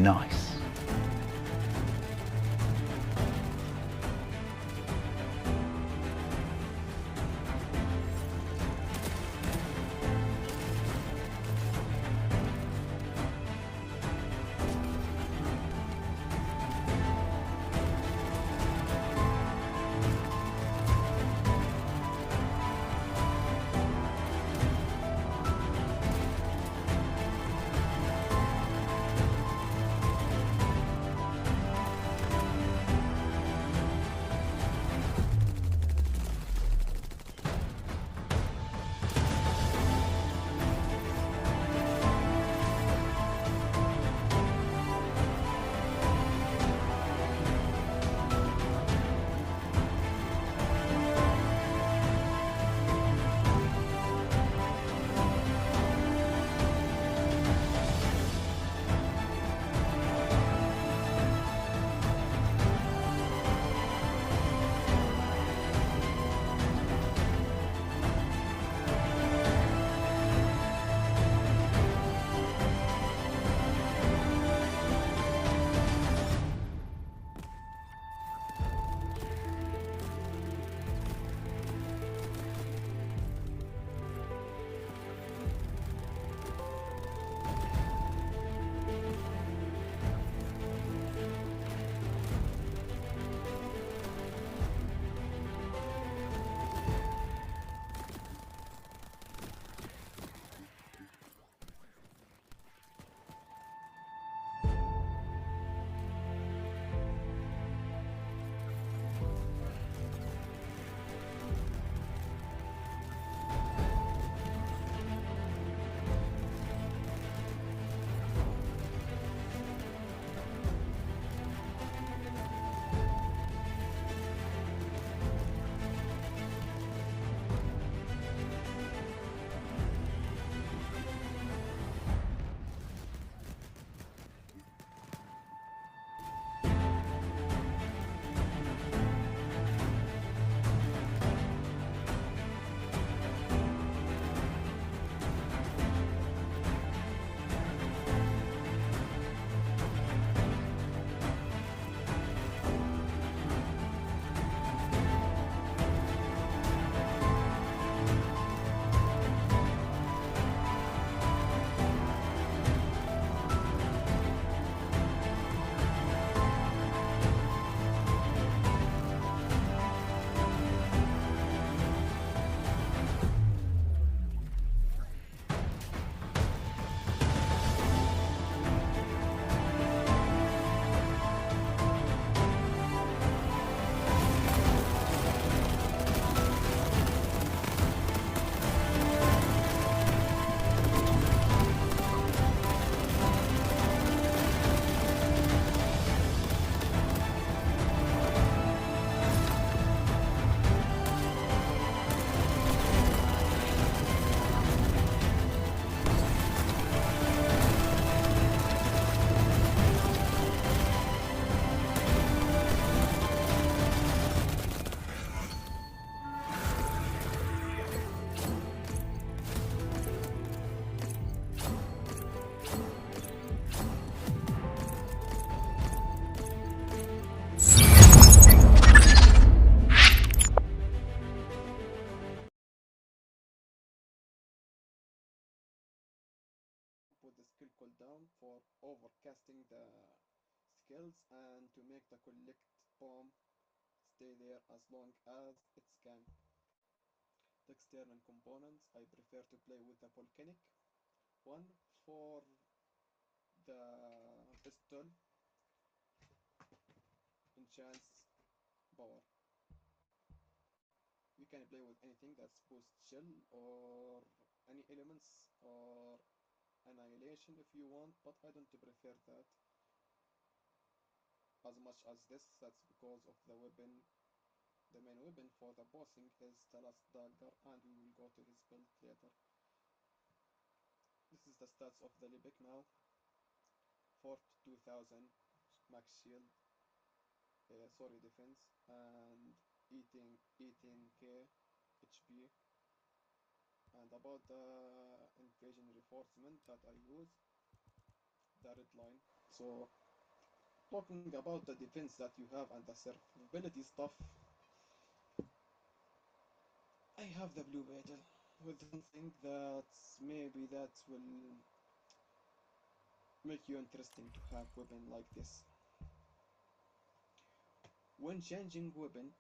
nice. Put the skill cooldown for overcasting the skills and to make the collect bomb stay there as long as it can. The external components, I prefer to play with the volcanic one for the pistol enchants power. You can play with anything that's boost chill or any elements or annihilation if you want, but I don't prefer that as much as this. That's because of the weapon. The main weapon for the bossing is the last dagger, and we will go to his build later. This is the stats of the Lepic now. 42,000 max shield, sorry, defense, and 18k HP. And about the invasion reinforcement that I use, the red line. So talking about the defense that you have and the survivability stuff, I have the blue beetle with one thing that maybe that will make you interesting to have weapon like this. When changing weapon,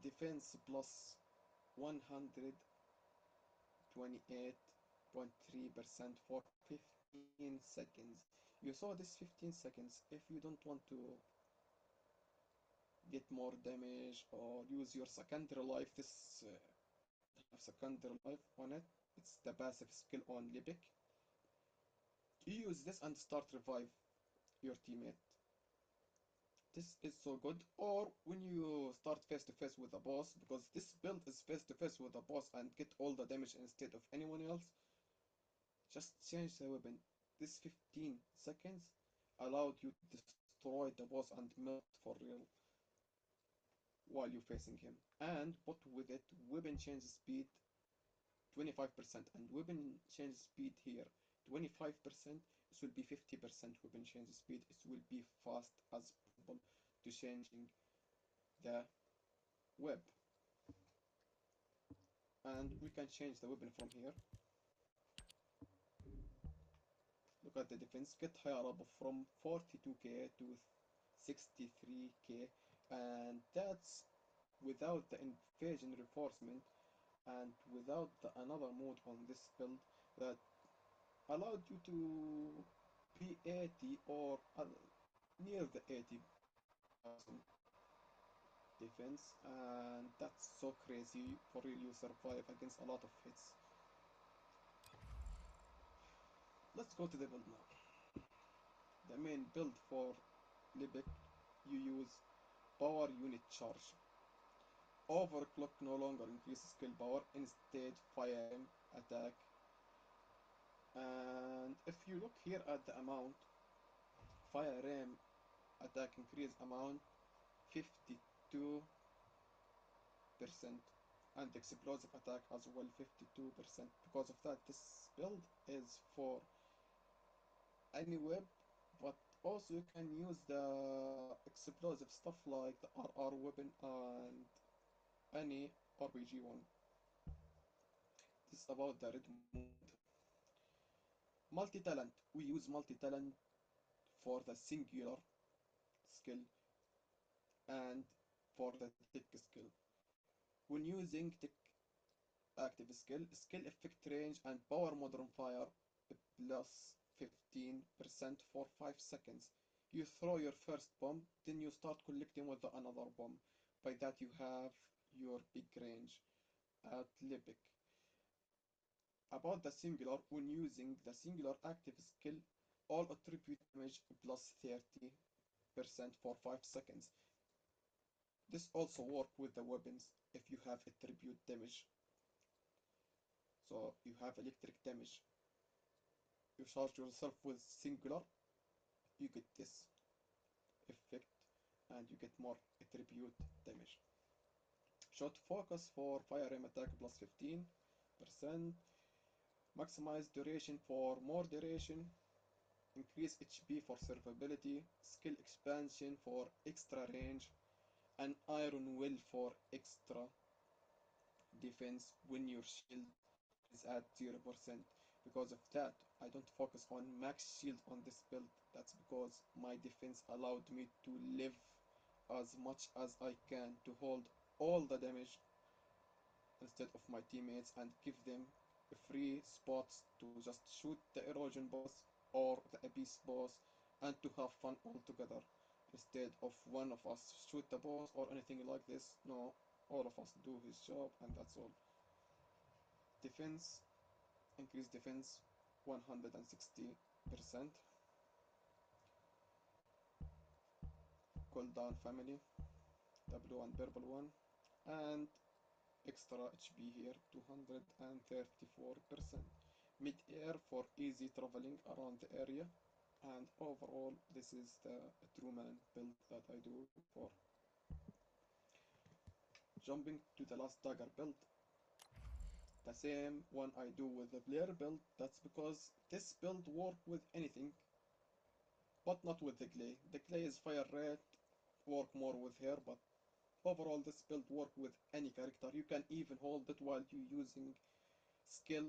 defense plus 128.3% for 15 seconds. You saw this 15 seconds. If you don't want to get more damage or use your secondary life, this doesn't have secondary life on it. It's the passive skill on Lepic. You use this and start revive your teammate. This is so good. Or when you start face to face with a boss, because this build is face to face with a boss and get all the damage instead of anyone else, just change the weapon. This 15 seconds allowed you to destroy the boss and melt for real while you're facing him. And put with it weapon change speed 25% and weapon change speed here 25%. It will be 50% weapon change speed. It will be fast as possible to changing the web. And we can change the weapon from here. Look at the defense, get higher up from 42k to 63k, and that's without the invasion reinforcement and without the another mode on this build that allowed you to be 80 or near the 80,000 defense, and that's so crazy. For real, you survive against a lot of hits. Let's go to the build now. The main build for Lepic, you use power unit charge. Overclock no longer increases skill power, instead firearm attack. And if you look here at the amount, firearm attack increase amount 52%, and explosive attack as well 52%. Because of that, this build is for any web, but also you can use the explosive stuff like the RR weapon and any RPG one. This is about the red mode. Multi-talent. We use multi-talent for the singular skill and for the tick skill. When using tick active skill, skill effect range and power modern fire plus 15% for 5 seconds. You throw your first bomb, then you start collecting with another bomb. By that you have your big range at Lepic. About the singular, when using the singular active skill, all attribute damage plus 30% for 5 seconds. This also works with the weapons if you have attribute damage. So you have electric damage. You charge yourself with singular, you get this effect and you get more attribute damage. Shot focus for firearm attack plus 15%. Maximize duration for more duration. Increase HP for survivability. Skill expansion for extra range. And iron will for extra defense when your shield is at 0%. Because of that, I don't focus on max shield on this build. That's because my defense allowed me to live as much as I can to hold all the damage instead of my teammates and give them free spots to just shoot the erosion boss or the abyss boss and to have fun all together instead of one of us shoot the boss or anything like this. No, all of us do his job and that's all. Defense, increase defense 160%. Cooldown family, the blue and purple one, and extra HP here 234%. Mid-air for easy traveling around the area, and overall this is the true man build that I do for. Jumping to the last dagger build. the same one I do with the player build. That's because this build work with anything, but not with the clay. The clay is fire rate, work more with her, but overall this build work with any character. You can even hold it while you using skill.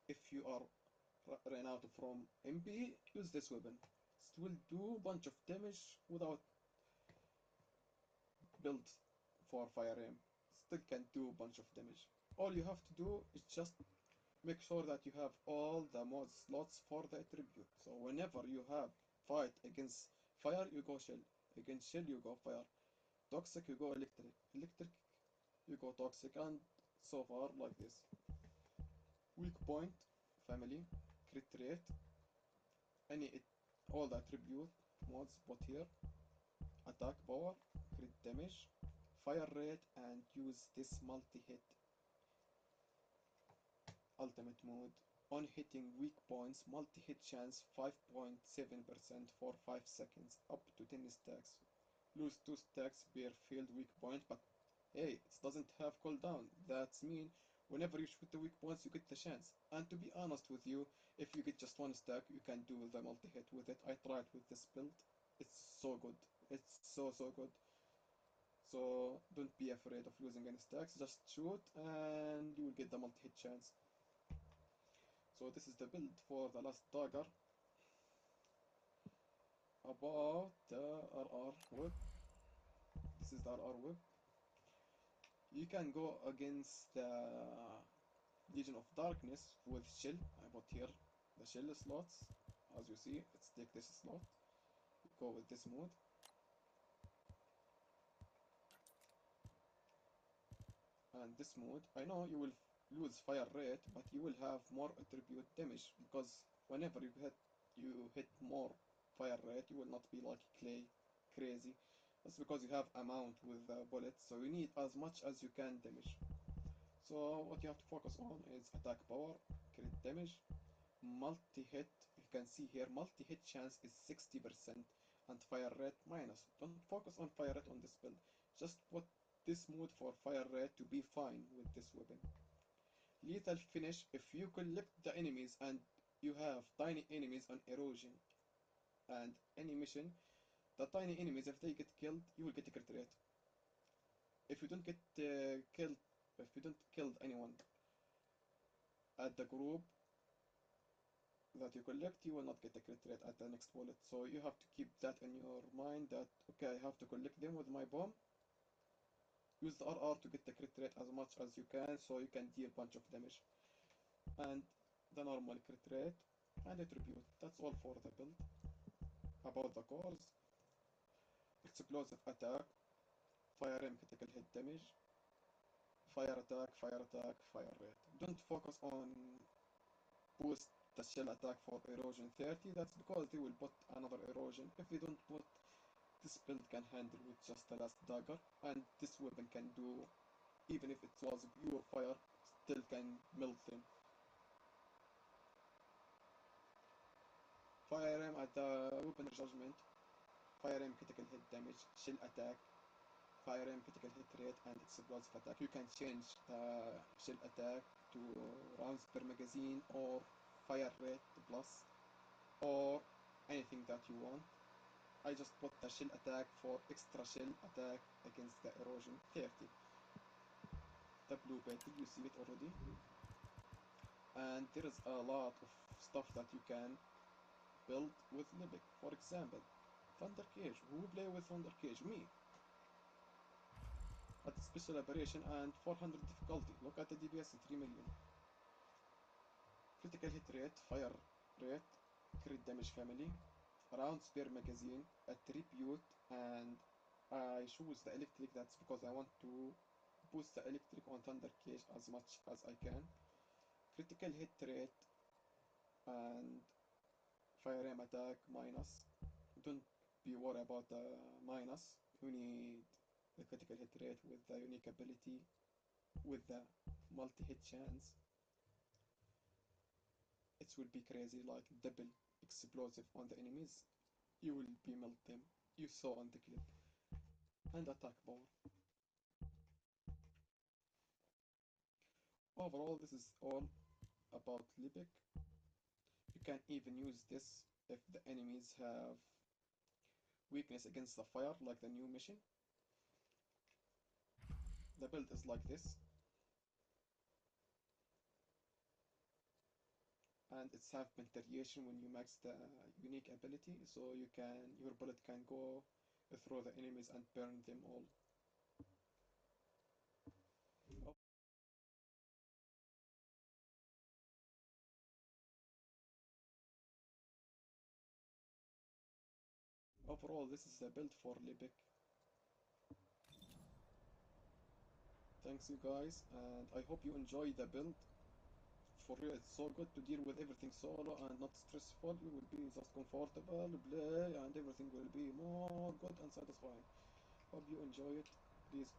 If you are ran out from MP, use this weapon. It will do bunch of damage without build for fire aim. Still can do bunch of damage. All you have to do is just make sure that you have all the mod slots for the attribute. So whenever you have fight against fire, you go shell. Against shell, you go fire. Toxic, you go electric. Electric, you go toxic, and so far like this. Weak point, family, crit rate, any all the attribute mods put here. Attack power, crit damage, fire rate, and use this multi-hit ultimate mode. On hitting weak points, multi-hit chance 5.7% for 5 seconds, up to 10 stacks. Lose 2 stacks per failed weak point, but hey, it doesn't have cooldown. That's mean whenever you shoot the weak points, you get the chance. And to be honest with you, if you get just 1 stack, you can do the multi-hit with it. I tried with this build. It's so good. It's so good. So don't be afraid of losing any stacks. Just shoot and you will get the multi-hit chance. So this is the build for the last dagger. About the RR whip. This is the RR whip. You can go against the Legion of Darkness with shell. I put here the shell slots. As you see, let's take this slot. Go with this mode. And this mode, I know you will lose fire rate, but you will have more attribute damage because whenever you hit more fire rate, you will not be like clay crazy. That's because you have amount with bullets, so you need as much as you can damage. So what you have to focus on is attack power, crit damage, multi-hit. You can see here multi-hit chance is 60% and fire rate minus. Don't focus on fire rate on this build. Just put this mode for fire rate to be fine with this weapon. Lethal finish, if you collect the enemies and you have tiny enemies on erosion and any mission, the tiny enemies, if they get killed, you will get a crit rate. If you don't get killed, if you don't kill anyone at the group that you collect, you will not get a crit rate at the next bullet. So you have to keep that in your mind that, okay, I have to collect them with my bomb. Use the RR to get the crit rate as much as you can so you can deal bunch of damage. And the normal crit rate and attribute. That's all for the build. About the cores, explosive attack, fire aim critical hit damage, fire attack, fire rate. Don't focus on boost the shell attack for erosion 30. That's because they will put another erosion. If they don't put, this build can handle with just the last dagger, and this weapon can do, even if it was pure fire, still can melt them. Fire aim at the weapon judgment, fire aim critical hit damage, shell attack, fire aim critical hit rate, and explosive attack. You can change the shell attack to rounds per magazine or fire rate plus or anything that you want. I just put the shell attack for extra shell attack against the erosion 30. The blue battle, you see it already. And there is a lot of stuff that you can build with Lepic. For example, Thunder Cage. Who play with Thunder Cage? Me. At special operation and 400 difficulty. Look at the DPS 3 million. Critical hit rate, fire rate, crit damage family, rounds per magazine, attribute, and I choose the electric. That's because I want to boost the electric on Thunder Cage as much as I can. Critical hit rate and fire aim attack minus. Don't be worried about the minus. You need the critical hit rate with the unique ability, with the multi-hit chance. It will be crazy, like double explosive on the enemies. You will be melt them. You saw on the clip. And attack power. Overall, this is all about Lepic. You can even use this if the enemies have weakness against the fire, like the new mission. The build is like this, and it's have penetration when you max the unique ability, so your bullet can go through the enemies and burn them all. Overall, this is the build for Lepic. Thanks you guys, and I hope you enjoy the build. For real, it's so good to deal with everything solo and not stressful. You will be just comfortable, play, and everything will be more good and satisfying. Hope you enjoy it. Please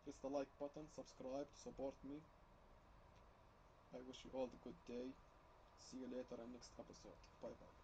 press the like button, subscribe to support me. I wish you all the good day. See you later in next episode. Bye bye.